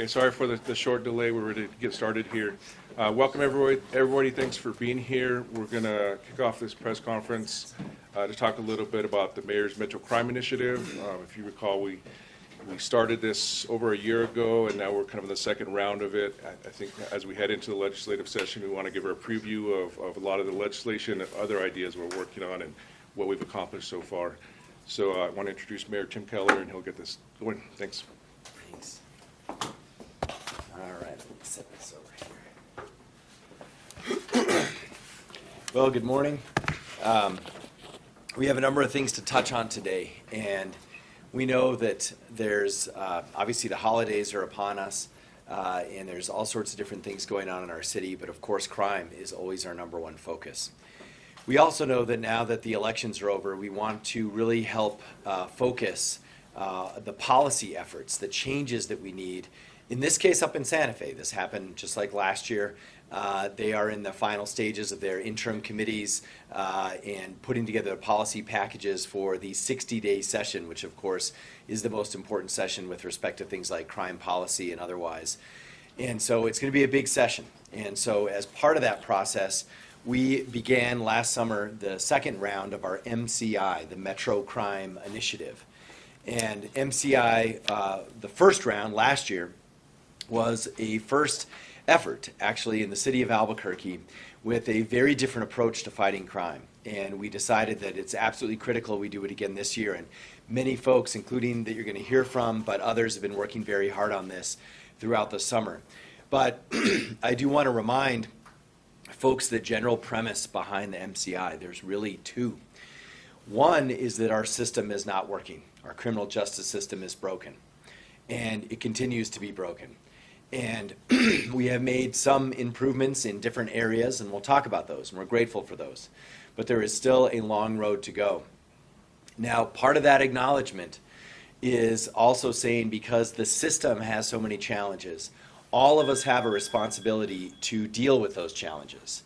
Okay, sorry for the short delay. We're ready to get started here. Welcome everybody. Thanks for being here. We're going to kick off this press conference to talk a little bit about the Mayor's Metro Crime Initiative. If you recall, we started this over a year ago, and now we're kind of in the second round of it. I think as we head into the legislative session, we want to give a preview of a lot of the legislation and other ideas we're working on and what we've accomplished so far. So I want to introduce Mayor Tim Keller, and he'll get this going. Thanks. Thanks. All right, let me set this over here. Well, good morning. We have a number of things to touch on today, and we know that there's obviously the holidays are upon us, and there's all sorts of different things going on in our city, but of course crime is always our number one focus. We also know that now that the elections are over, we want to really help focus the policy efforts, the changes that we need. In this case, up in Santa Fe, this happened just like last year. They are in the final stages of their interim committees and putting together policy packages for the 60-day session, which of course is the most important session with respect to things like crime policy and otherwise. And so it's going to be a big session. And so as part of that process, we began last summer the second round of our MCI, the Metro Crime Initiative. And MCI, the first round last year, was a first effort actually in the city of Albuquerque with a very different approach to fighting crime. And we decided that it's absolutely critical we do it again this year. And many folks, including that you're going to hear from, but others have been working very hard on this throughout the summer. But I do want to remind folks the general premise behind the MCI. There's really two. One is that our system is not working. Our criminal justice system is broken, and it continues to be broken. And we have made some improvements in different areas, and we'll talk about those, and we're grateful for those. But there is still a long road to go. Now, part of that acknowledgement is also saying because the system has so many challenges, all of us have a responsibility to deal with those challenges.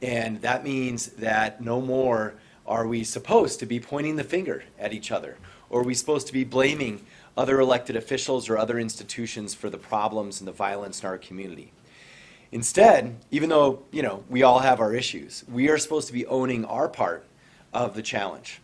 And that means that no more are we supposed to be pointing the finger at each other, or are we supposed to be blaming other elected officials or other institutions for the problems and the violence in our community. Instead, even though, we all have our issues, we are supposed to be owning our part of the challenge.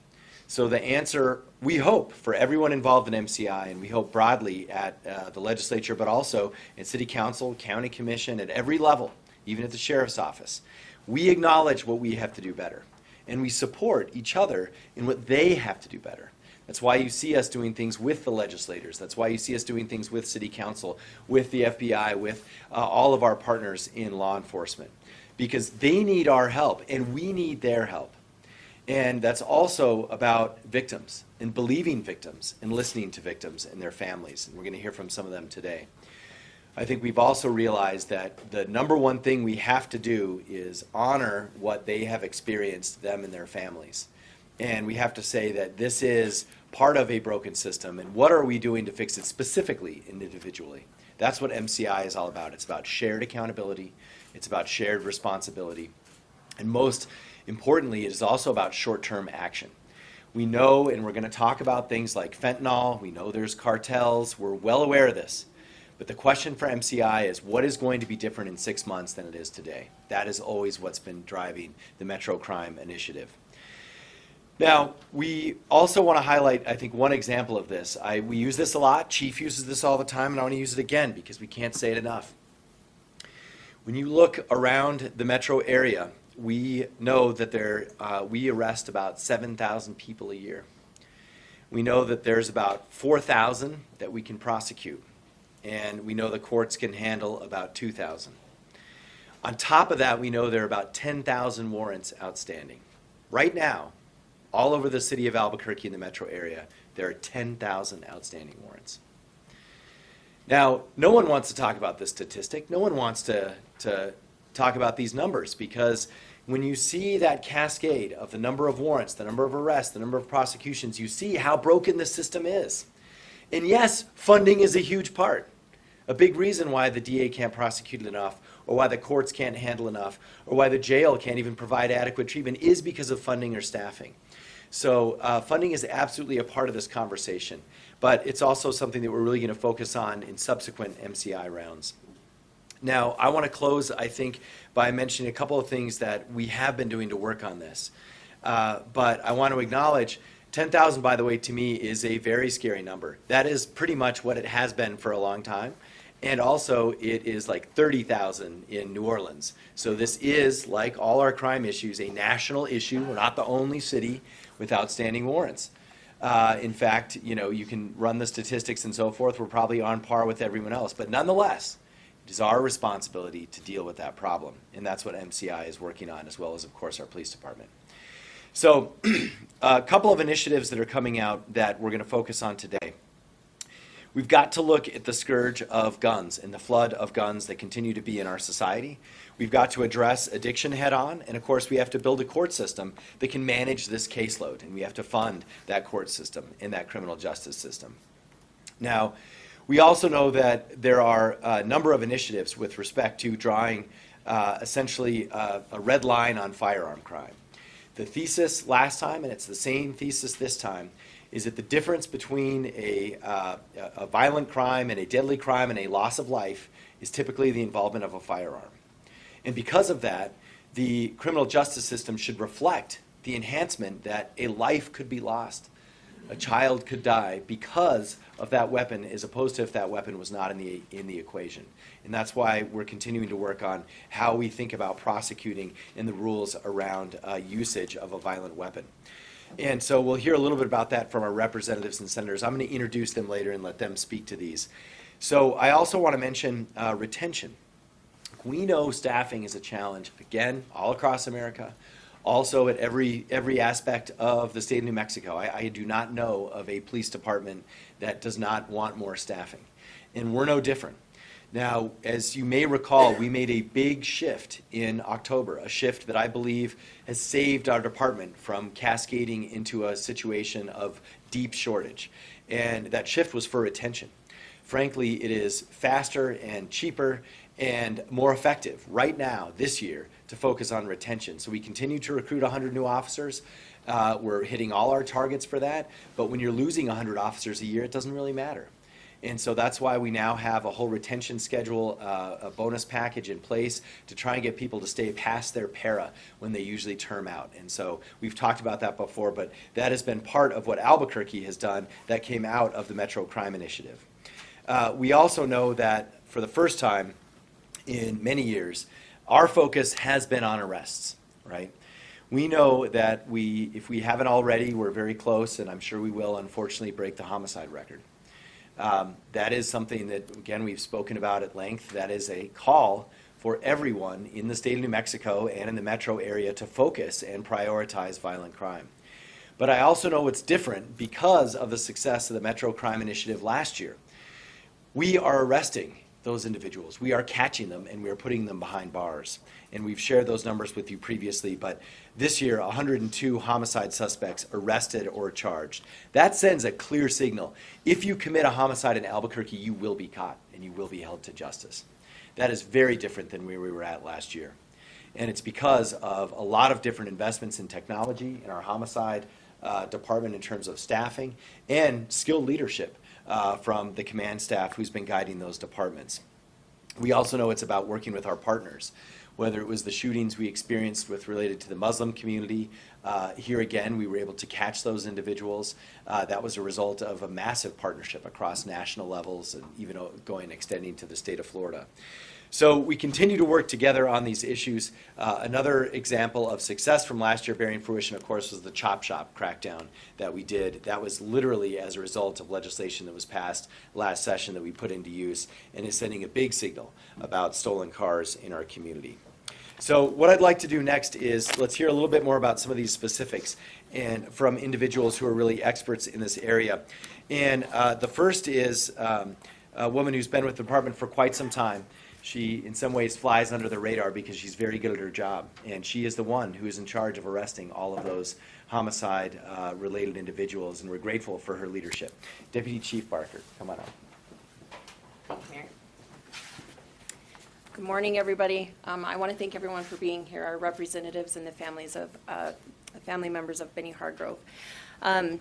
So the answer, we hope, for everyone involved in MCI, and we hope broadly at the legislature, but also at city council, county commission, at every level, even at the sheriff's office, we acknowledge what we have to do better, and we support each other in what they have to do better. That's why you see us doing things with the legislators. That's why you see us doing things with city council, with the FBI, with all of our partners in law enforcement, because they need our help and we need their help. And that's also about victims and believing victims and listening to victims and their families. And we're going to hear from some of them today. I think we've also realized that the number one thing we have to do is honor what they have experienced, them and their families. And we have to say that this is part of a broken system, and what are we doing to fix it specifically and individually? That's what MCI is all about. It's about shared accountability. It's about shared responsibility. And most importantly, it is also about short-term action. We know, and we're going to talk about things like fentanyl. We know there's cartels. We're well aware of this. But the question for MCI is, what is going to be different in 6 months than it is today? That is always what's been driving the Metro Crime Initiative. Now, we also want to highlight, I think, one example of this. We use this a lot. Chief uses this all the time, and I want to use it again because we can't say it enough. When you look around the metro area, we know that we arrest about 7,000 people a year. We know that there's about 4,000 that we can prosecute, and we know the courts can handle about 2,000. On top of that, we know there are about 10,000 warrants outstanding. Right now, all over the city of Albuquerque in the metro area, there are 10,000 outstanding warrants. Now, no one wants to talk about this statistic. No one wants to talk about these numbers, because when you see that cascade of the number of warrants, the number of arrests, the number of prosecutions, you see how broken the system is. And yes, funding is a huge part. A big reason why the DA can't prosecute enough, or why the courts can't handle enough, or why the jail can't even provide adequate treatment is because of funding or staffing. So funding is absolutely a part of this conversation, but it's also something that we're really going to focus on in subsequent MCI rounds. Now, I want to close, I think, by mentioning a couple of things that we have been doing to work on this. But I want to acknowledge 10,000, by the way, to me is a very scary number. That is pretty much what it has been for a long time. And also, it is like 30,000 in New Orleans. So this is, like all our crime issues, a national issue. We're not the only city with outstanding warrants. In fact, you know, you can run the statistics and so forth. We're probably on par with everyone else. But nonetheless, it is our responsibility to deal with that problem. And that's what MCI is working on, as well as, of course, our police department. So a couple of initiatives that are coming out that we're going to focus on today. We've got to look at the scourge of guns and the flood of guns that continue to be in our society. We've got to address addiction head on, and of course we have to build a court system that can manage this caseload, and we have to fund that court system and that criminal justice system. Now, we also know that there are a number of initiatives with respect to drawing essentially a red line on firearm crime. The thesis last time, and it's the same thesis this time, is that the difference between a violent crime and a deadly crime and a loss of life is typically the involvement of a firearm. And because of that, the criminal justice system should reflect the enhancement that a life could be lost. A child could die because of that weapon, as opposed to if that weapon was not in the equation. And that's why we're continuing to work on how we think about prosecuting and the rules around usage of a violent weapon. And so we'll hear a little bit about that from our representatives and senators. I'm going to introduce them later and let them speak to these. So I also want to mention retention. We know staffing is a challenge, again, all across America, also at every aspect of the state of New Mexico. I do not know of a police department that does not want more staffing. And we're no different. Now, as you may recall, we made a big shift in October, a shift that I believe has saved our department from cascading into a situation of deep shortage. And that shift was for retention. Frankly, it is faster and cheaper and more effective right now, this year, to focus on retention. So we continue to recruit 100 new officers. We're hitting all our targets for that. But when you're losing 100 officers a year, it doesn't really matter. And so that's why we now have a whole retention schedule, a bonus package in place to try and get people to stay past their para when they usually term out. And so we've talked about that before, but that has been part of what Albuquerque has done that came out of the Metro Crime Initiative. We also know that for the first time in many years, our focus has been on arrests, right? We know that if we haven't already, we're very close, and I'm sure we will, unfortunately, break the homicide record. That is something that, again, we've spoken about at length. That is a call for everyone in the state of New Mexico and in the metro area to focus and prioritize violent crime. But I also know it's different because of the success of the Metro Crime Initiative last year. We are arresting those individuals. We are catching them, and we are putting them behind bars. And we've shared those numbers with you previously, but this year, 102 homicide suspects arrested or charged. That sends a clear signal. If you commit a homicide in Albuquerque, you will be caught, and you will be held to justice. That is very different than where we were at last year. And it's because of a lot of different investments in technology in our homicide department in terms of staffing and skilled leadership from the command staff who's been guiding those departments. We also know it's about working with our partners, whether it was the shootings we experienced related to the Muslim community. Here again, we were able to catch those individuals. That was a result of a massive partnership across national levels and even extending to the state of Florida. So we continue to work together on these issues. Another example of success from last year bearing fruition, of course, was the Chop Shop crackdown that we did. That was literally as a result of legislation that was passed last session that we put into use and is sending a big signal about stolen cars in our community. So what I'd like to do next is let's hear a little bit more about some of these specifics and from individuals who are really experts in this area. And the first is a woman who's been with the department for quite some time. She, in some ways, flies under the radar because she's very good at her job. And she is the one who is in charge of arresting all of those homicide-related individuals, and we're grateful for her leadership. Deputy Chief Barker, come on up. Thank you, Mayor. Good morning, everybody. I want to thank everyone for being here, our representatives and the families of family members of Benny Hargrove.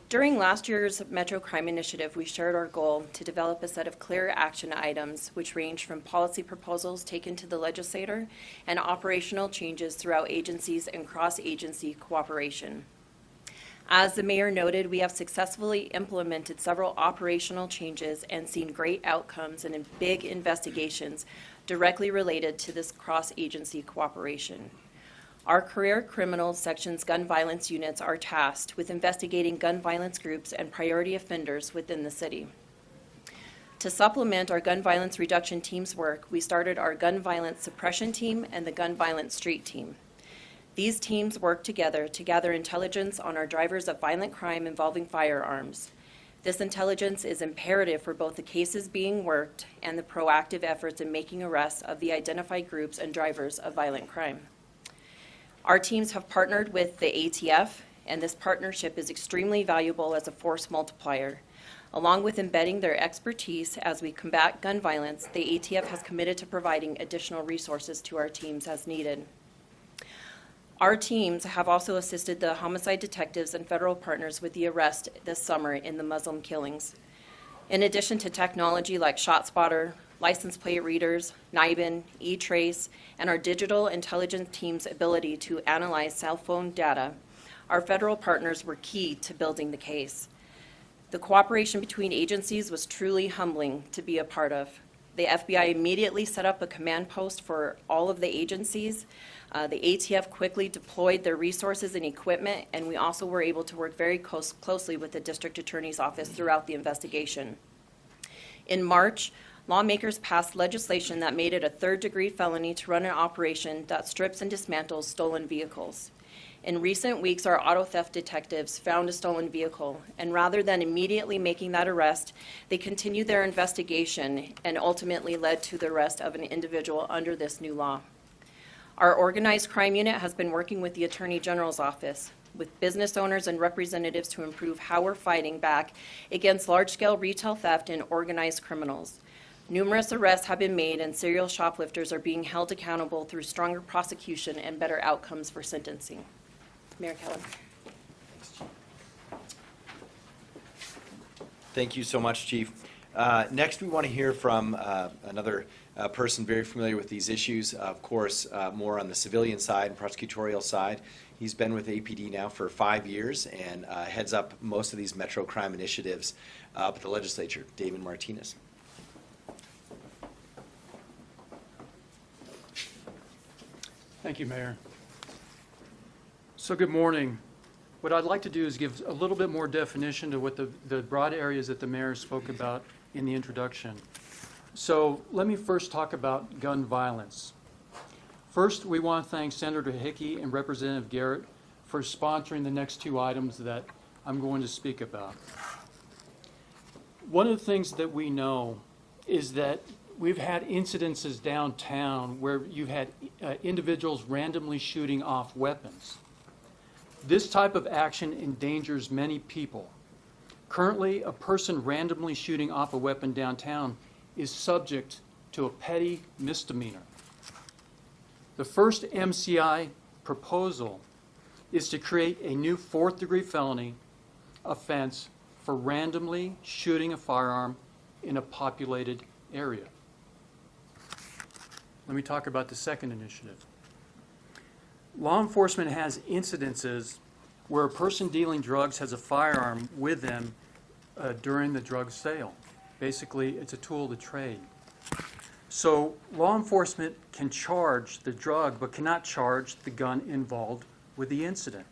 During last year's Metro Crime Initiative, we shared our goal to develop a set of clear action items which range from policy proposals taken to the legislator and operational changes throughout agencies and cross-agency cooperation. As the mayor noted, we have successfully implemented several operational changes and seen great outcomes and in big investigations directly related to this cross-agency cooperation. Our career criminal section's gun violence units are tasked with investigating gun violence groups and priority offenders within the city. To supplement our gun violence reduction team's work, we started our gun violence suppression team and the gun violence street team. These teams work together to gather intelligence on our drivers of violent crime involving firearms. This intelligence is imperative for both the cases being worked and the proactive efforts in making arrests of the identified groups and drivers of violent crime. Our teams have partnered with the ATF, and this partnership is extremely valuable as a force multiplier. Along with embedding their expertise as we combat gun violence, the ATF has committed to providing additional resources to our teams as needed. Our teams have also assisted the homicide detectives and federal partners with the arrest this summer in the Muslim killings. In addition to technology like ShotSpotter, license plate readers, NIBIN, E-Trace, and our digital intelligence team's ability to analyze cell phone data, our federal partners were key to building the case. The cooperation between agencies was truly humbling to be a part of. The FBI immediately set up a command post for all of the agencies. The ATF quickly deployed their resources and equipment, and we also were able to work very closely with the district attorney's office throughout the investigation. In March, lawmakers passed legislation that made it a third-degree felony to run an operation that strips and dismantles stolen vehicles. In recent weeks, our auto theft detectives found a stolen vehicle, and rather than immediately making that arrest, they continued their investigation and ultimately led to the arrest of an individual under this new law. Our organized crime unit has been working with the Attorney General's office, with business owners and representatives to improve how we're fighting back against large-scale retail theft and organized criminals. Numerous arrests have been made, and serial shoplifters are being held accountable through stronger prosecution and better outcomes for sentencing. Mayor Keller. Thank you so much, Chief. Next, we want to hear from another person very familiar with these issues, of course, more on the civilian side and prosecutorial side. He's been with APD now for 5 years and heads up most of these Metro Crime Initiatives up at the legislature. David Martinez. Thank you, Mayor. So good morning. What I'd like to do is give a little bit more definition to what the broad areas that the Mayor spoke about in the introduction. So let me first talk about gun violence. First, we want to thank Senator Hickey and Representative Garrett for sponsoring the next two items that I'm going to speak about. One of the things that we know is that we've had incidences downtown where you've had individuals randomly shooting off weapons. This type of action endangers many people. Currently, a person randomly shooting off a weapon downtown is subject to a petty misdemeanor. The first MCI proposal is to create a new fourth-degree felony offense for randomly shooting a firearm in a populated area. Let me talk about the second initiative. Law enforcement has incidences where a person dealing drugs has a firearm with them during the drug sale. Basically, it's a tool of the trade. So law enforcement can charge the drug but cannot charge the gun involved with the incident.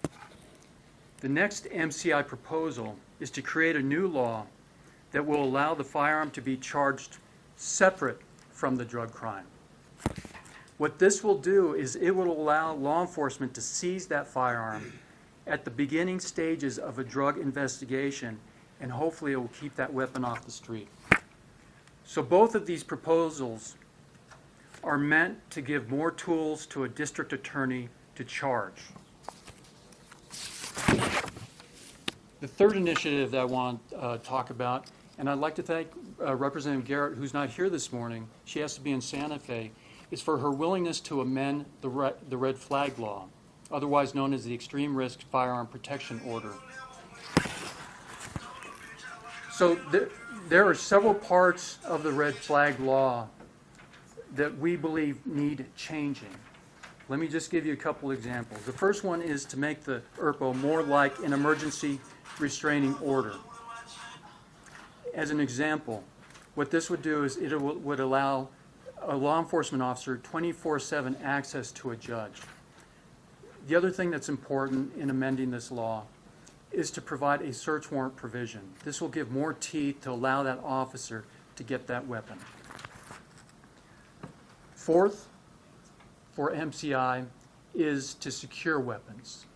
The next MCI proposal is to create a new law that will allow the firearm to be charged separate from the drug crime. What this will do is it will allow law enforcement to seize that firearm at the beginning stages of a drug investigation, and hopefully it will keep that weapon off the street. So both of these proposals are meant to give more tools to a district attorney to charge. The third initiative that I want to talk about, and I'd like to thank Representative Garrett, who's not here this morning. She has to be in Santa Fe. Is for her willingness to amend the red flag law. otherwise known as the Extreme Risk Firearm Protection Order. So there are several parts of the red flag law that we believe need changing. Let me just give you a couple examples. The first one is to make the ERPO more like an emergency restraining order. As an example, what this would do is it would allow a law enforcement officer 24/7 access to a judge. The other thing that's important in amending this law is to provide a search warrant provision. This will give more teeth to allow that officer to get that weapon. Fourth, for MCI, is to secure weapons.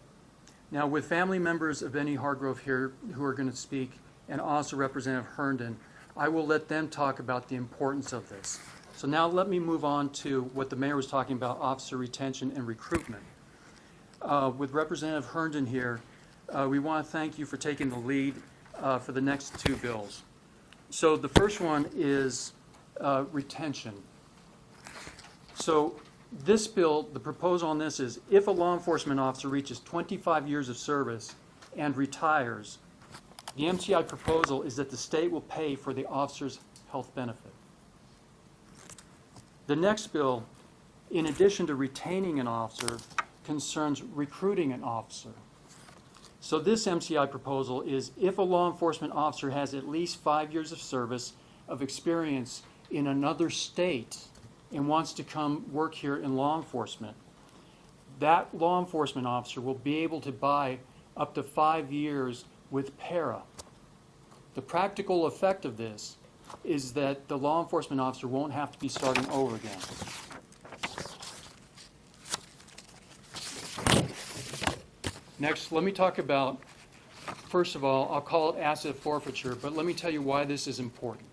Now, with family members of Benny Hargrove here who are going to speak, and also Representative Herndon, I will let them talk about the importance of this. So now let me move on to what the mayor was talking about, officer retention and recruitment. With Representative Herndon here, we want to thank you for taking the lead for the next two bills. So the first one is retention. So this bill, the proposal on this is if a law enforcement officer reaches 25 years of service and retires, the MCI proposal is that the state will pay for the officer's health benefit. The next bill, in addition to retaining an officer, concerns recruiting an officer. So this MCI proposal is if a law enforcement officer has at least 5 years of service of experience in another state and wants to come work here in law enforcement, that law enforcement officer will be able to buy up to 5 years with para. The practical effect of this is that the law enforcement officer won't have to be starting over again. Next, let me talk about, first of all, I'll call it asset forfeiture, but let me tell you why this is important.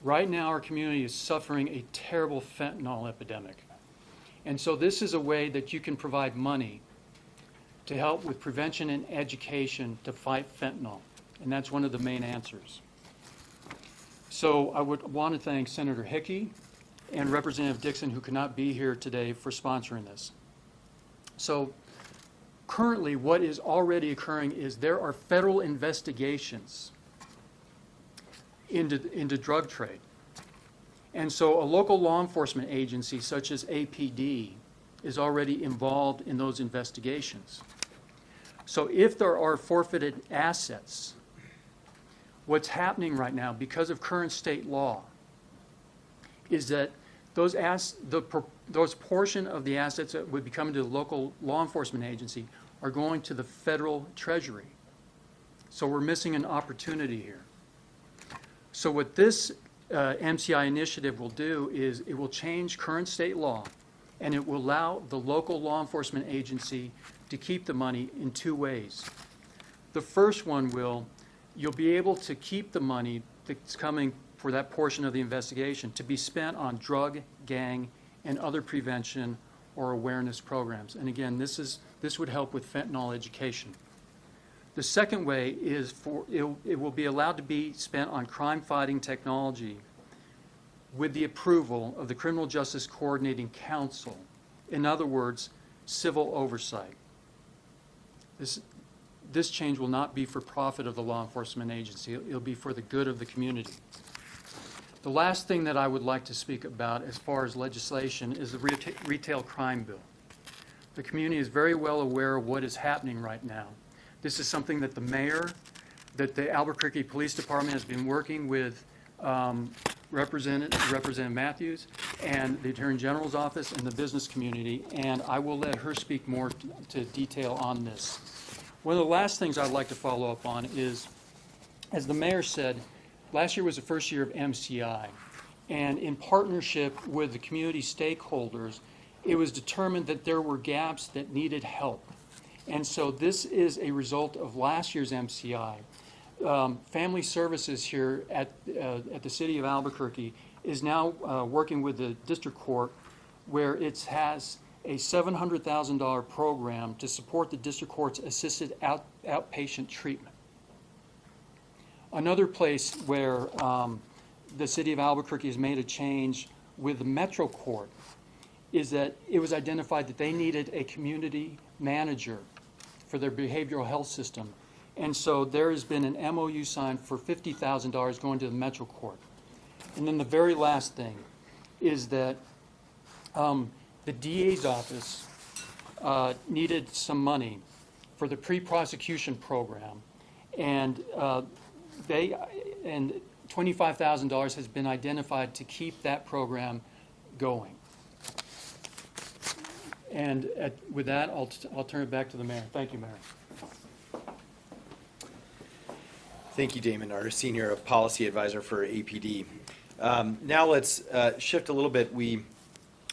Right now, our community is suffering a terrible fentanyl epidemic. And so this is a way that you can provide money to help with prevention and education to fight fentanyl. And that's one of the main answers. So I would want to thank Senator Hickey and Representative Dixon, who could not be here today, for sponsoring this. So currently, what is already occurring is there are federal investigations into drug trade. And so a local law enforcement agency such as APD is already involved in those investigations. So if there are forfeited assets, what's happening right now because of current state law is that those portion of the assets that would be coming to the local law enforcement agency are going to the federal treasury. So we're missing an opportunity here. So what this MCI initiative will do is it will change current state law, and it will allow the local law enforcement agency to keep the money in two ways. The first one you'll be able to keep the money that's coming for that portion of the investigation to be spent on drug, gang, and other prevention or awareness programs. And again, this would help with fentanyl education. The second way is it will be allowed to be spent on crime-fighting technology with the approval of the Criminal Justice Coordinating Council. In other words, civil oversight. This change will not be for profit of the law enforcement agency. It'll be for the good of the community. The last thing that I would like to speak about as far as legislation is the retail crime bill. The community is very well aware of what is happening right now. This is something that the mayor, that the Albuquerque Police Department has been working with Representative Matthews and the Attorney General's office and the business community, and I will let her speak more to detail on this. One of the last things I'd like to follow up on is, as the mayor said, last year was the first year of MCI, and in partnership with the community stakeholders, it was determined that there were gaps that needed help. And so this is a result of last year's MCI. Family Services here at the City of Albuquerque is now working with the district court where it has a $700,000 program to support the district court's assisted outpatient treatment. Another place where the City of Albuquerque has made a change with the Metro Court is that it was identified that they needed a community manager for their behavioral health system. And so there has been an MOU signed for $50,000 going to the Metro Court. And then the very last thing is that the DA's office needed some money for the pre-prosecution program, and $25,000 has been identified to keep that program going. And with that, I'll turn it back to the mayor. Thank you, Mayor. Thank you, Damon, our senior policy advisor for APD. Now let's shift a little bit. We're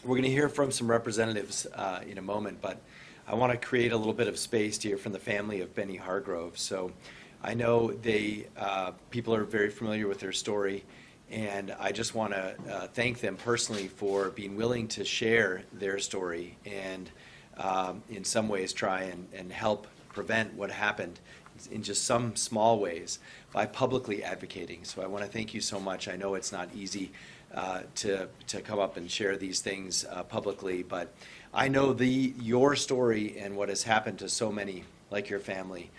going to hear from some representatives in a moment, but I want to create a little bit of space to hear from the family of Benny Hargrove. So I know people are very familiar with their story, and I just want to thank them personally for being willing to share their story and in some ways try and help prevent what happened in just some small ways by publicly advocating. So I want to thank you so much. I know it's not easy to come up and share these things publicly, but I know your story and what has happened to so many like your family.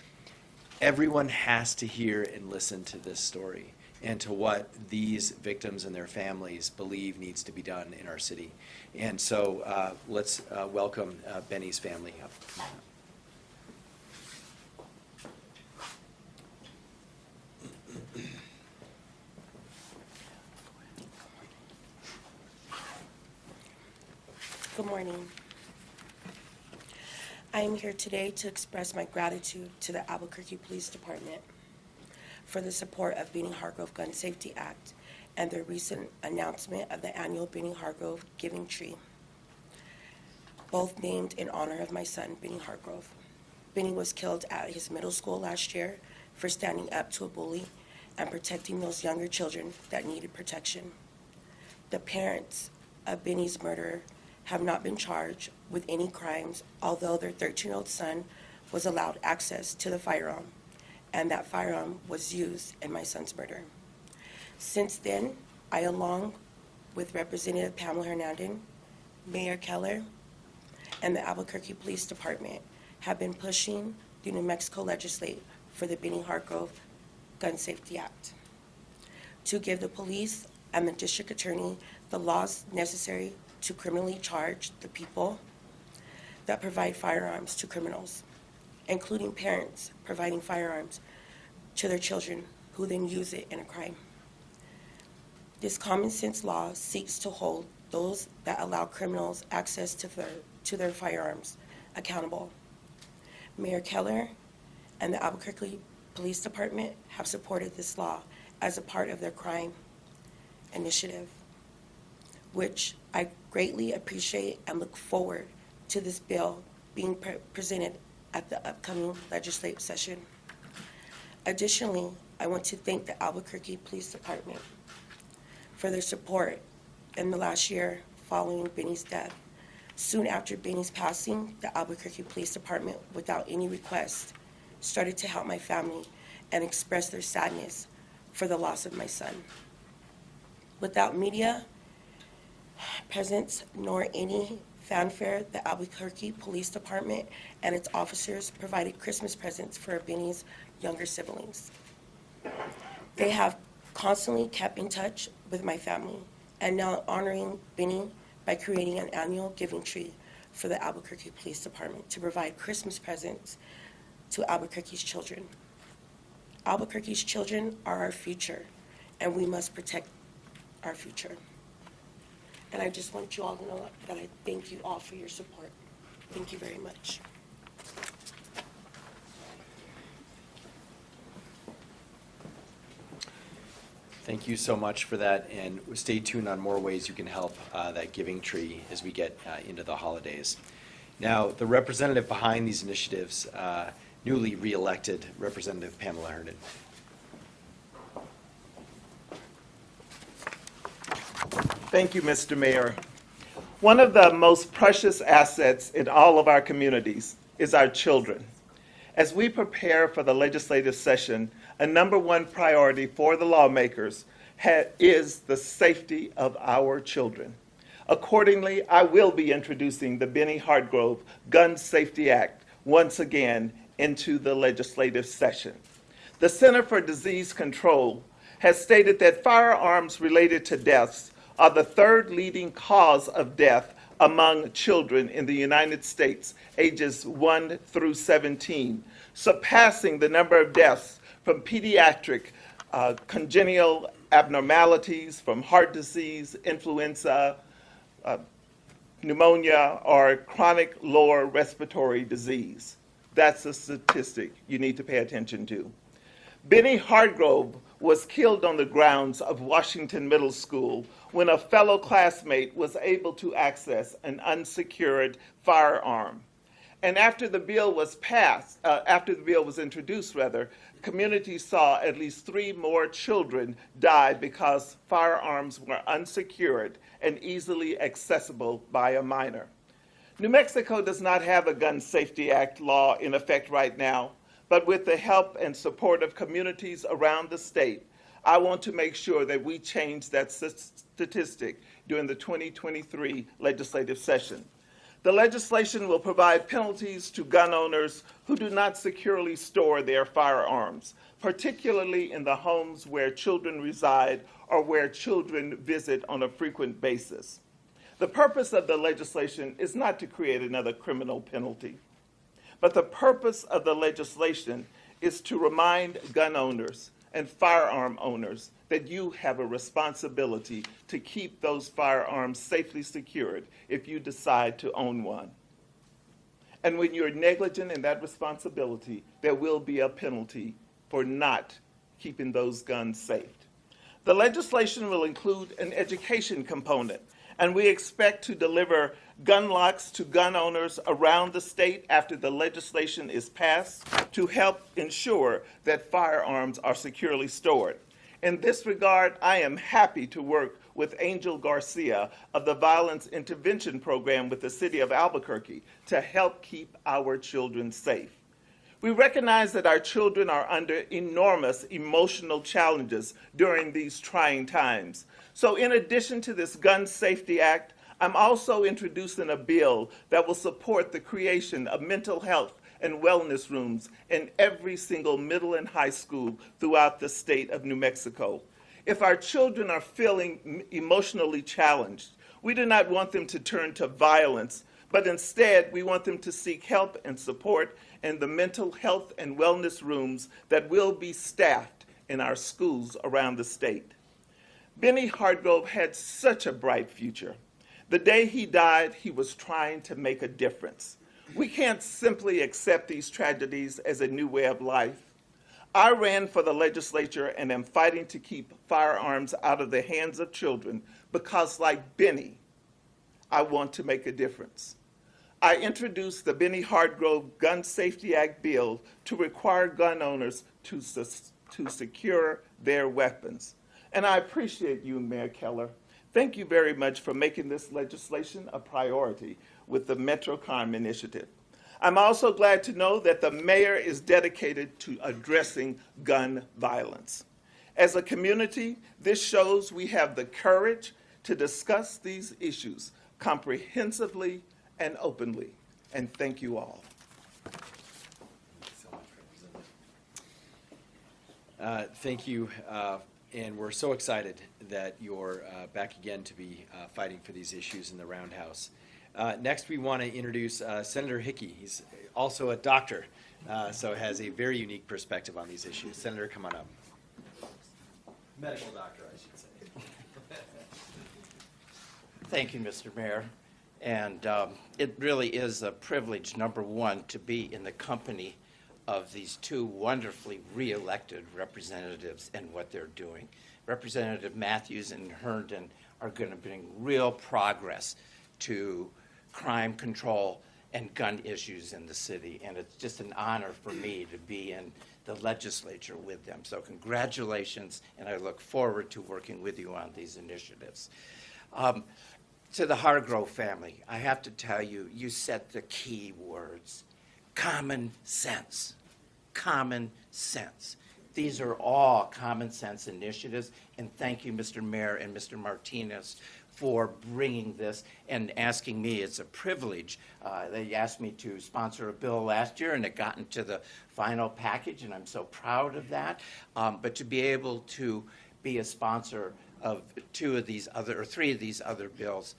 Everyone has to hear and listen to this story and to what these victims and their families believe needs to be done in our city. And so let's welcome Benny's family up. Good morning. I am here today to express my gratitude to the Albuquerque Police Department for the support of Benny Hargrove Gun Safety Act and their recent announcement of the annual Benny Hargrove Giving Tree, both named in honor of my son, Benny Hargrove. Benny was killed at his middle school last year for standing up to a bully and protecting those younger children that needed protection. The parents of Benny's murderer have not been charged with any crimes, although their 13-year-old son was allowed access to the firearm, and that firearm was used in my son's murder. Since then, I, along with Representative Pamela Hernandez, Mayor Keller, and the Albuquerque Police Department, have been pushing the New Mexico legislature for the Benny Hargrove Gun Safety Act to give the police and the district attorney the laws necessary to criminally charge the people that provide firearms to criminals, including parents providing firearms to their children who then use it in a crime. This common sense law seeks to hold those that allow criminals access to their firearms accountable. Mayor Keller and the Albuquerque Police Department have supported this law as a part of their crime initiative, which I greatly appreciate and look forward to this bill being presented at the upcoming legislative session. Additionally, I want to thank the Albuquerque Police Department for their support in the last year following Benny's death. Soon after Benny's passing, the Albuquerque Police Department, without any request, started to help my family and express their sadness for the loss of my son. Without media presence nor any fanfare, the Albuquerque Police Department and its officers provided Christmas presents for Benny's younger siblings. They have constantly kept in touch with my family and now honoring Benny by creating an annual giving tree for the Albuquerque Police Department to provide Christmas presents to Albuquerque's children. Albuquerque's children are our future, and we must protect our future. And I just want you all to know that I thank you all for your support. Thank you very much. Thank you so much for that, and stay tuned on more ways you can help that giving tree as we get into the holidays. Now, the representative behind these initiatives, newly re-elected Representative Pamela Hernandez. Thank you, Mr. Mayor. One of the most precious assets in all of our communities is our children. As we prepare for the legislative session, a number one priority for the lawmakers is the safety of our children. Accordingly, I will be introducing the Benny Hartgrove Gun Safety Act once again into the legislative session. The Center for Disease Control has stated that firearms related to deaths are the third leading cause of death among children in the United States, ages 1 through 17, surpassing the number of deaths from pediatric congenital abnormalities, from heart disease, influenza, pneumonia, or chronic lower respiratory disease. That's a statistic you need to pay attention to. Benny Hartgrove was killed on the grounds of Washington Middle School when a fellow classmate was able to access an unsecured firearm. And after the bill was introduced, communities saw at least 3 more children die because firearms were unsecured and easily accessible by a minor. New Mexico does not have a Gun Safety Act law in effect right now, but with the help and support of communities around the state, I want to make sure that we change that statistic during the 2023 legislative session. The legislation will provide penalties to gun owners who do not securely store their firearms, particularly in the homes where children reside or where children visit on a frequent basis. The purpose of the legislation is not to create another criminal penalty, but the purpose of the legislation is to remind gun owners and firearm owners that you have a responsibility to keep those firearms safely secured if you decide to own one. And when you're negligent in that responsibility, there will be a penalty for not keeping those guns safe. The legislation will include an education component, and we expect to deliver gun locks to gun owners around the state after the legislation is passed to help ensure that firearms are securely stored. In this regard, I am happy to work with Angel Garcia of the Violence Intervention Program with the City of Albuquerque to help keep our children safe. We recognize that our children are under enormous emotional challenges during these trying times. So in addition to this Gun Safety Act, I'm also introducing a bill that will support the creation of mental health and wellness rooms in every single middle and high school throughout the state of New Mexico. If our children are feeling emotionally challenged, we do not want them to turn to violence, but instead we want them to seek help and support in the mental health and wellness rooms that will be staffed in our schools around the state. Benny Hartgrove had such a bright future. The day he died, he was trying to make a difference. We can't simply accept these tragedies as a new way of life. I ran for the legislature and am fighting to keep firearms out of the hands of children because, like Benny, I want to make a difference. I introduced the Benny Hartgrove Gun Safety Act bill to require gun owners to secure their weapons. And I appreciate you, Mayor Keller. Thank you very much for making this legislation a priority with the Metro Crime Initiative. I'm also glad to know that the mayor is dedicated to addressing gun violence. As a community, this shows we have the courage to discuss these issues comprehensively and openly. And thank you all. Thank you, and we're so excited that you're back again to be fighting for these issues in the Roundhouse. Next, we want to introduce Senator Hickey. He's also a doctor, so has a very unique perspective on these issues. Senator, come on up. Medical doctor, I should say. Thank you, Mr. Mayor. And it really is a privilege, number one, to be in the company of these 2 wonderfully re-elected representatives and what they're doing. Representative Matthews and Herndon are going to bring real progress to crime control and gun issues in the city. And it's just an honor for me to be in the legislature with them. So congratulations, and I look forward to working with you on these initiatives. To the Hargrove family, I have to tell you, you said the key words: common sense. Common sense. These are all common sense initiatives, and thank you, Mr. Mayor and Mr. Martinez, for bringing this and asking me. It's a privilege. They asked me to sponsor a bill last year, and it got into the final package, and I'm so proud of that. But to be able to be a sponsor of three of these other bills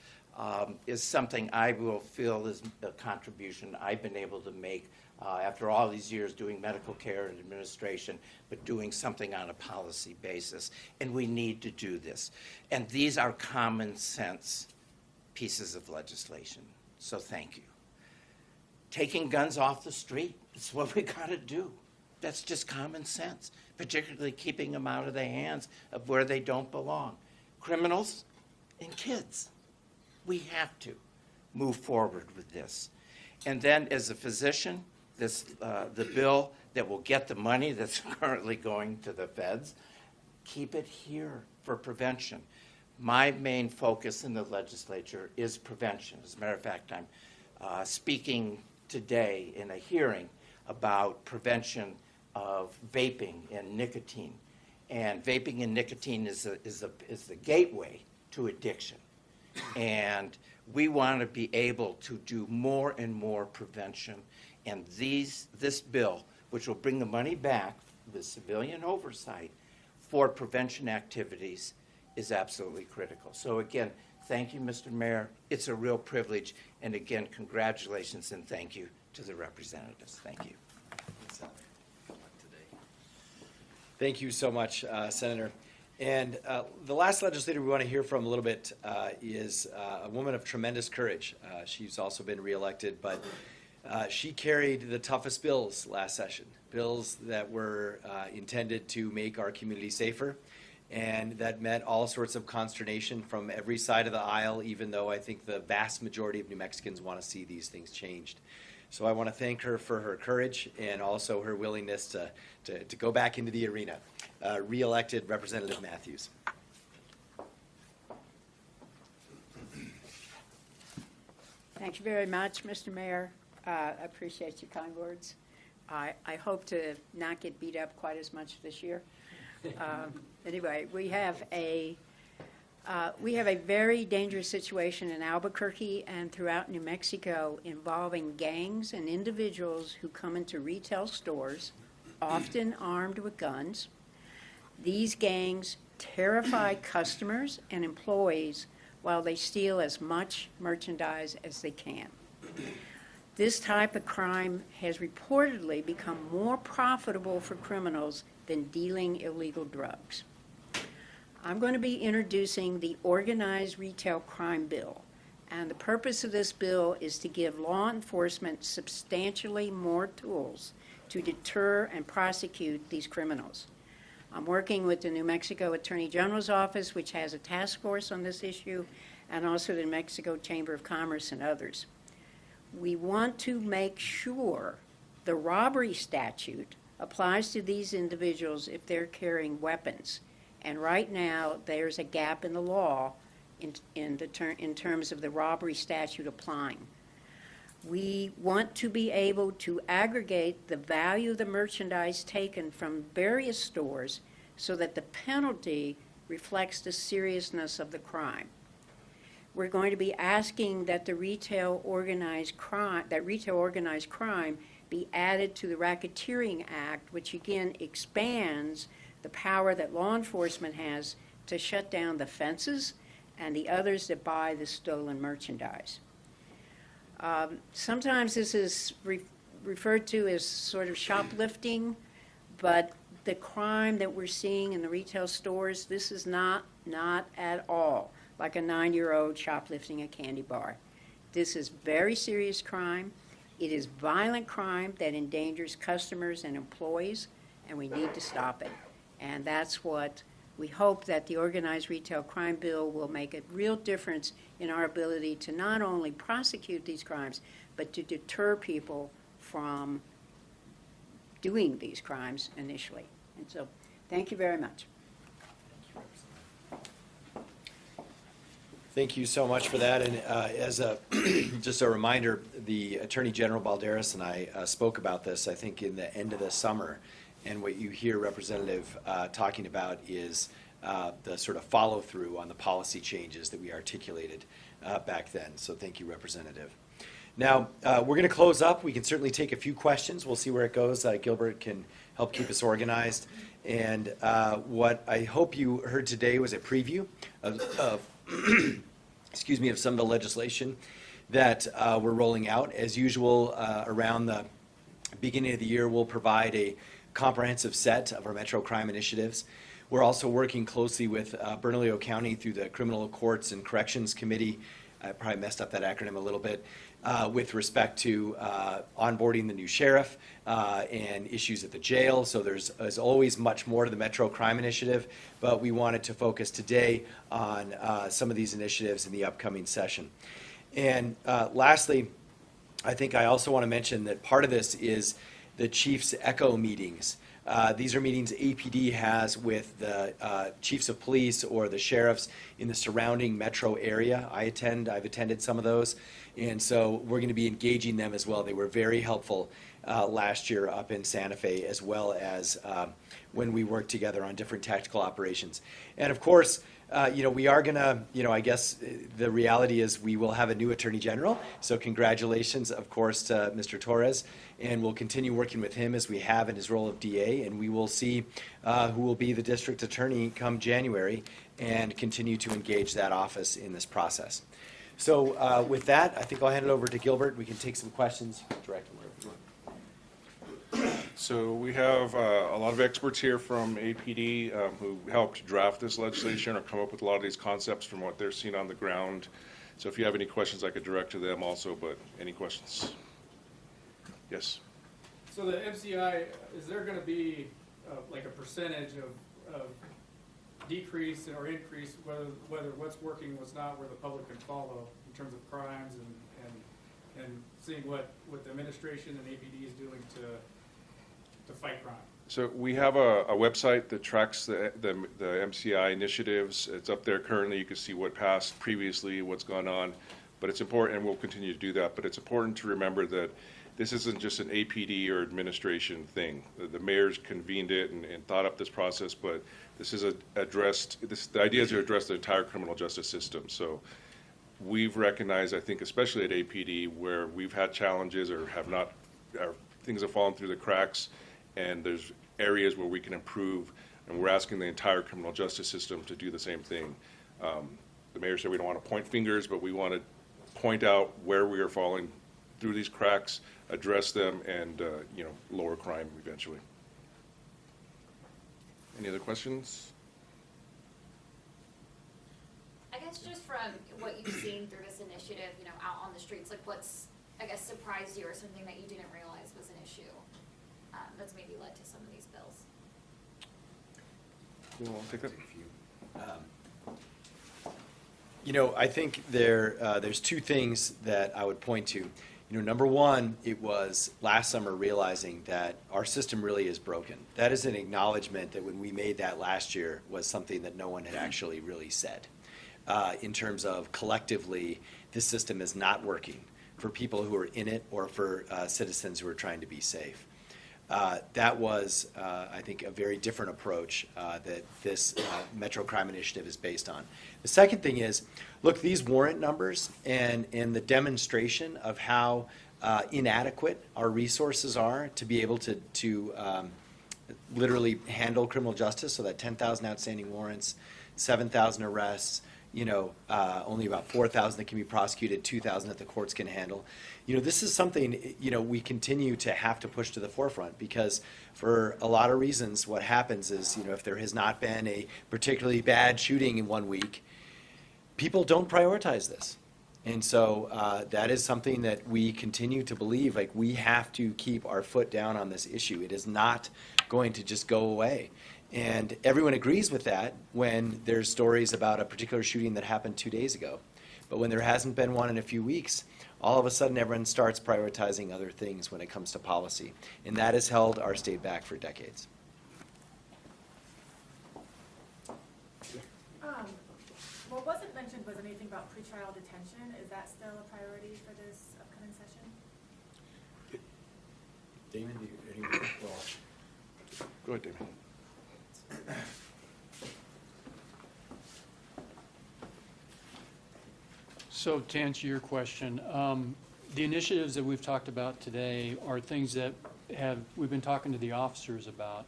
is something I will feel is a contribution I've been able to make after all these years doing medical care and administration, but doing something on a policy basis. And we need to do this. And these are common sense pieces of legislation. So thank you. Taking guns off the street, it's what we got to do. That's just common sense, particularly keeping them out of the hands of where they don't belong. Criminals and kids. We have to move forward with this. And then as a physician, the bill that will get the money that's currently going to the feds, keep it here for prevention. My main focus in the legislature is prevention. As a matter of fact, I'm speaking today in a hearing about prevention of vaping and nicotine. And vaping and nicotine is the gateway to addiction. And we want to be able to do more and more prevention. And this bill, which will bring the money back with civilian oversight for prevention activities, is absolutely critical. So again, thank you, Mr. Mayor. It's a real privilege. And again, congratulations and thank you to the representatives. Thank you. Thank you so much, Senator. And the last legislator we want to hear from a little bit is a woman of tremendous courage. She's also been reelected, but she carried the toughest bills last session, bills that were intended to make our community safer, and that met all sorts of consternation from every side of the aisle, even though I think the vast majority of New Mexicans want to see these things changed. So I want to thank her for her courage and also her willingness to go back into the arena. Re-elected Representative Matthews. Thank you very much, Mr. Mayor. I appreciate your kind words. I hope to not get beat up quite as much this year. Anyway, we have a very dangerous situation in Albuquerque and throughout New Mexico involving gangs and individuals who come into retail stores, often armed with guns. These gangs terrify customers and employees while they steal as much merchandise as they can. This type of crime has reportedly become more profitable for criminals than dealing illegal drugs. I'm going to be introducing the Organized Retail Crime Bill, and the purpose of this bill is to give law enforcement substantially more tools to deter and prosecute these criminals. I'm working with the New Mexico Attorney General's Office, which has a task force on this issue, and also the New Mexico Chamber of Commerce and others. We want to make sure the robbery statute applies to these individuals if they're carrying weapons. And right now, there's a gap in the law in terms of the robbery statute applying. We want to be able to aggregate the value of the merchandise taken from various stores so that the penalty reflects the seriousness of the crime. We're going to be asking that the retail organized crime be added to the Racketeering Act, which again expands the power that law enforcement has to shut down the fences and the others that buy the stolen merchandise. Sometimes this is referred to as sort of shoplifting, but the crime that we're seeing in the retail stores, this is not at all like a 9-year-old shoplifting a candy bar. This is very serious crime. It is violent crime that endangers customers and employees, and we need to stop it. And that's what we hope that the Organized Retail Crime Bill will make a real difference in our ability to not only prosecute these crimes, but to deter people from doing these crimes initially. And so, thank you very much. Thank you so much for that. And as just a reminder, the Attorney General Balderas and I spoke about this, I think, in the end of the summer. And what you hear Representative talking about is the sort of follow-through on the policy changes that we articulated back then. So thank you, Representative. Now, we're going to close up. We can certainly take a few questions. We'll see where it goes. Gilbert can help keep us organized. And what I hope you heard today was a preview of excuse me, of some of the legislation that we're rolling out. As usual, around the beginning of the year, we'll provide a comprehensive set of our Metro Crime initiatives. We're also working closely with Bernalillo County through the Criminal Courts and Corrections Committee. I probably messed up that acronym a little bit, with respect to onboarding the new sheriff and issues at the jail. So there's always much more to the Metro Crime Initiative, but we wanted to focus today on some of these initiatives in the upcoming session. And lastly, I think I also want to mention that part of this is the Chiefs ECHO meetings. These are meetings APD has with the chiefs of police or the sheriffs in the surrounding metro area. I've attended some of those, and so we're going to be engaging them as well. They were very helpful last year up in Santa Fe, as well as when we worked together on different tactical operations. And of course, we are going to, I guess the reality is we will have a new Attorney General. So congratulations, of course, to Mr. Torres. And we'll continue working with him as we have in his role of DA. And we will see who will be the district attorney come January and continue to engage that office in this process. So with that, I think I'll hand it over to Gilbert. We can take some questions. Direct them wherever you want. So we have a lot of experts here from APD who helped draft this legislation or come up with a lot of these concepts from what they're seeing on the ground. So if you have any questions, I could direct to them also, but any questions? Yes. So the MCI, is there going to be like a percentage of decrease or increase, whether what's working, what's not, where the public can follow in terms of crimes and seeing what the administration and APD is doing to fight crime? So we have a website that tracks the MCI initiatives. It's up there currently. You can see what passed previously, what's gone on. But it's important, and we'll continue to do that, but it's important to remember that this isn't just an APD or administration thing. The mayors convened it and thought up this process, but this is the idea is to address the entire criminal justice system. So we've recognized, I think, especially at APD, where we've had challenges or things have fallen through the cracks, and there's areas where we can improve, and we're asking the entire criminal justice system to do the same thing. The mayor said we don't want to point fingers, but we want to point out where we are falling through these cracks, address them, and lower crime eventually. Any other questions? I guess just from what you've seen through this initiative, out on the streets, like what's, I guess, surprised you or something that you didn't realize was an issue that's maybe led to some of these bills? You want to take that? I think there's two things that I would point to. Number one, it was last summer realizing that our system really is broken. That is an acknowledgement that when we made that last year was something that no one had actually really said. In terms of collectively, this system is not working for people who are in it or for citizens who are trying to be safe. That was, I think, a very different approach that this Metro Crime Initiative is based on. The second thing is, look, these warrant numbers and the demonstration of how inadequate our resources are to be able to literally handle criminal justice, so that 10,000 outstanding warrants, 7,000 arrests, only about 4,000 that can be prosecuted, 2,000 that the courts can handle. This is something, we continue to have to push to the forefront, because for a lot of reasons, what happens is, if there has not been a particularly bad shooting in 1 week, people don't prioritize this. And so that is something that we continue to believe, like we have to keep our foot down on this issue. It is not going to just go away. And everyone agrees with that when there's stories about a particular shooting that happened 2 days ago. But when there hasn't been one in a few weeks, all of a sudden everyone starts prioritizing other things when it comes to policy. And that has held our state back for decades. What wasn't mentioned was anything about pretrial detention. Is that still a priority for this upcoming session? Damon, Go ahead, Damon. So to answer your question, the initiatives that we've talked about today are things that we've been talking to the officers about.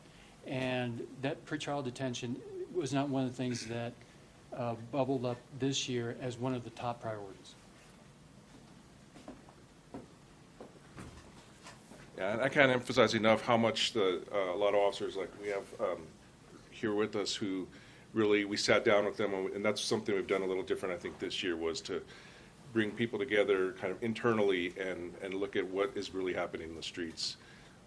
And that pretrial detention was not one of the things that bubbled up this year as one of the top priorities. Yeah, and I can't emphasize enough how much a lot of officers, like we have here with us, who really, we sat down with them, and that's something we've done a little different, I think, this year, was to bring people together kind of internally and look at what is really happening in the streets.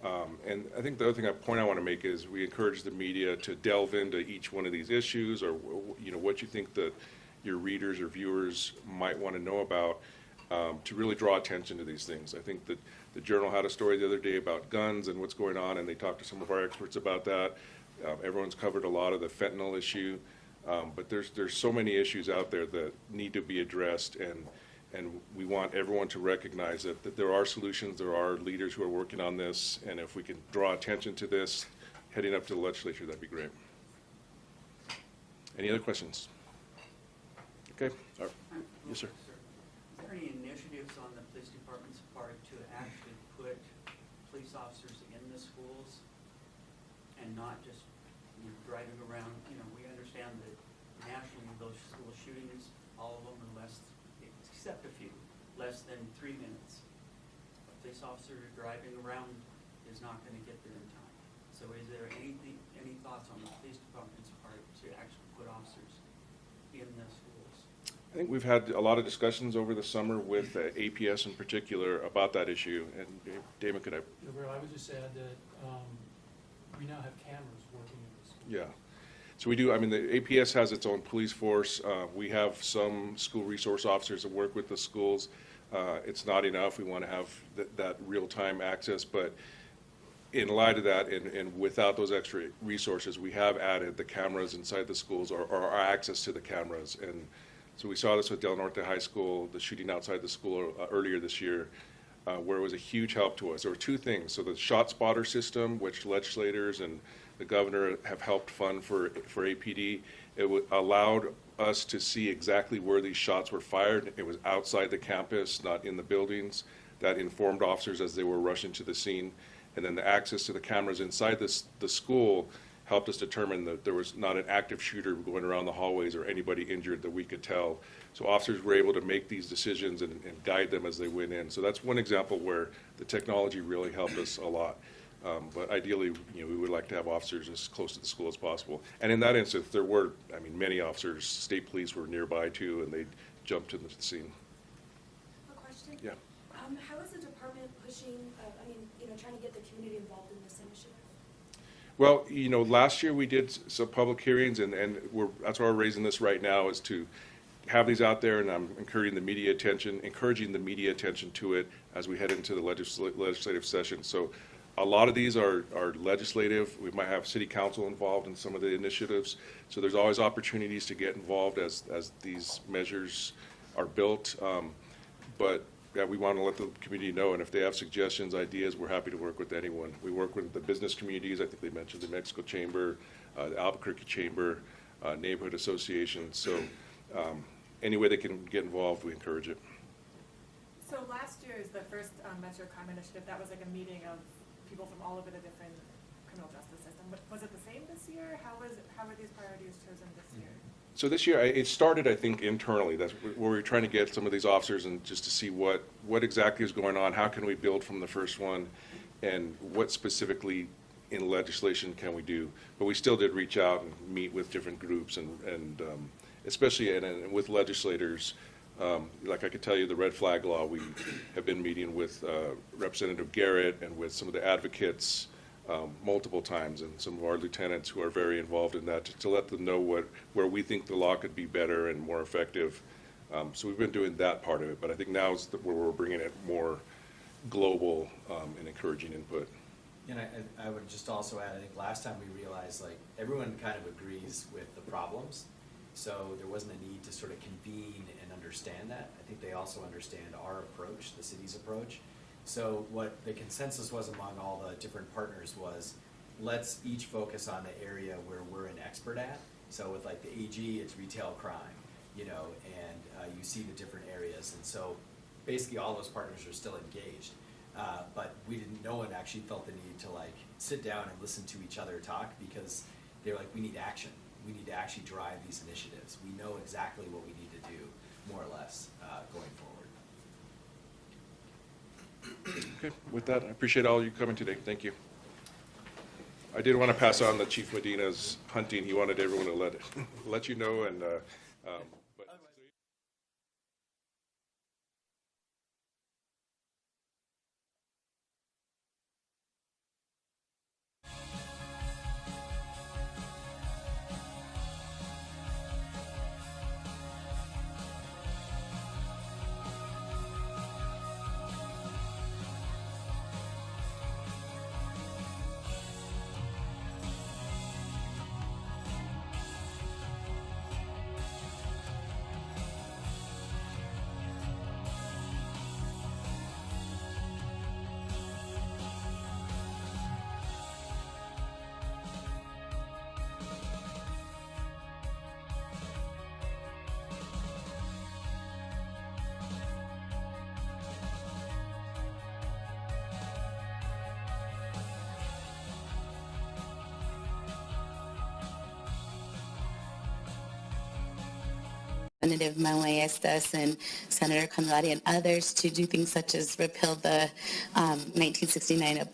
And I think the other point I want to make is we encourage the media to delve into each one of these issues, or what you think that your readers or viewers might want to know about, to really draw attention to these things. I think that the Journal had a story the other day about guns and what's going on, and they talked to some of our experts about that. Everyone's covered a lot of the fentanyl issue, but there's so many issues out there that need to be addressed, and we want everyone to recognize that there are solutions, there are leaders who are working on this, and if we can draw attention to this heading up to the legislature, that'd be great. Any other questions? Okay. All right. Yes, sir. Is there any initiatives on the police department's part to actually put police officers in the schools and not just driving around? We understand that nationally those school shootings, all of them are except a few, less than 3 minutes. A police officer driving around is not going to get there in time. So is there any thoughts on the police department's part to actually put officers in the schools? I think we've had a lot of discussions over the summer with APS in particular about that issue. And Damon, could I? I would just add that we now have cameras working in the schools. Yeah. So we do, the APS has its own police force. We have some school resource officers that work with the schools. It's not enough. We want to have that real-time access, but in light of that, and without those extra resources, we have added the cameras inside the schools, or our access to the cameras. And so we saw this with Del Norte High School, the shooting outside the school earlier this year, where it was a huge help to us. There were two things. So the shot spotter system, which legislators and the governor have helped fund for APD, it allowed us to see exactly where these shots were fired. It was outside the campus, not in the buildings. That informed officers as they were rushing to the scene. And then the access to the cameras inside the school helped us determine that there was not an active shooter going around the hallways or anybody injured that we could tell. So officers were able to make these decisions and guide them as they went in. So that's one example where the technology really helped us a lot. But ideally, we would like to have officers as close to the school as possible. And in that instance, there were, many officers, state police were nearby too, and they jumped into the scene. A question? Yeah. How is the department pushing, trying to get the community involved in this initiative? Well, last year we did some public hearings, and that's why we're raising this right now, is to have these out there, and I'm encouraging the media attention to it as we head into the legislative session. So a lot of these are legislative. We might have city council involved in some of the initiatives. So there's always opportunities to get involved as these measures are built. But yeah, we want to let the community know, and if they have suggestions, ideas, we're happy to work with anyone. We work with the business communities. I think they mentioned the Mexico Chamber, the Albuquerque Chamber, neighborhood associations. So any way they can get involved, we encourage it. So last year is the first Metro Crime Initiative. That was like a meeting of people from all over the different criminal justice system. Was it the same this year? How were these priorities chosen this year? So this year, it started, I think, internally. That's where we were trying to get some of these officers and just to see what exactly is going on, how can we build from the first one, and what specifically in legislation can we do. But we still did reach out and meet with different groups, and especially with legislators. Like I could tell you, the red flag law, we have been meeting with Representative Garrett and with some of the advocates multiple times, and some of our lieutenants who are very involved in that, to let them know where we think the law could be better and more effective. So we've been doing that part of it, but I think now is where we're bringing it more global and encouraging input. And I would just also add, I think last time we realized everyone kind of agrees with the problems, so there wasn't a need to sort of convene and understand that. I think they also understand our approach, the city's approach. So what the consensus was among all the different partners was, let's each focus on the area where we're an expert at. So with the AG, it's retail crime, and you see the different areas. And so basically all those partners are still engaged. But no one actually felt the need to like sit down and listen to each other talk, because they were like, we need action. We need to actually drive these initiatives. We know exactly what we need to do, more or less, going forward. Okay, with that, I appreciate all you coming today. Thank you. I did want to pass on the Chief Medina's hunting. He wanted everyone to let you know, and but Representative Manuel Estes and Senator Conradi and others to do things such as repeal the 1969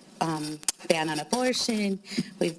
ban on abortion. We've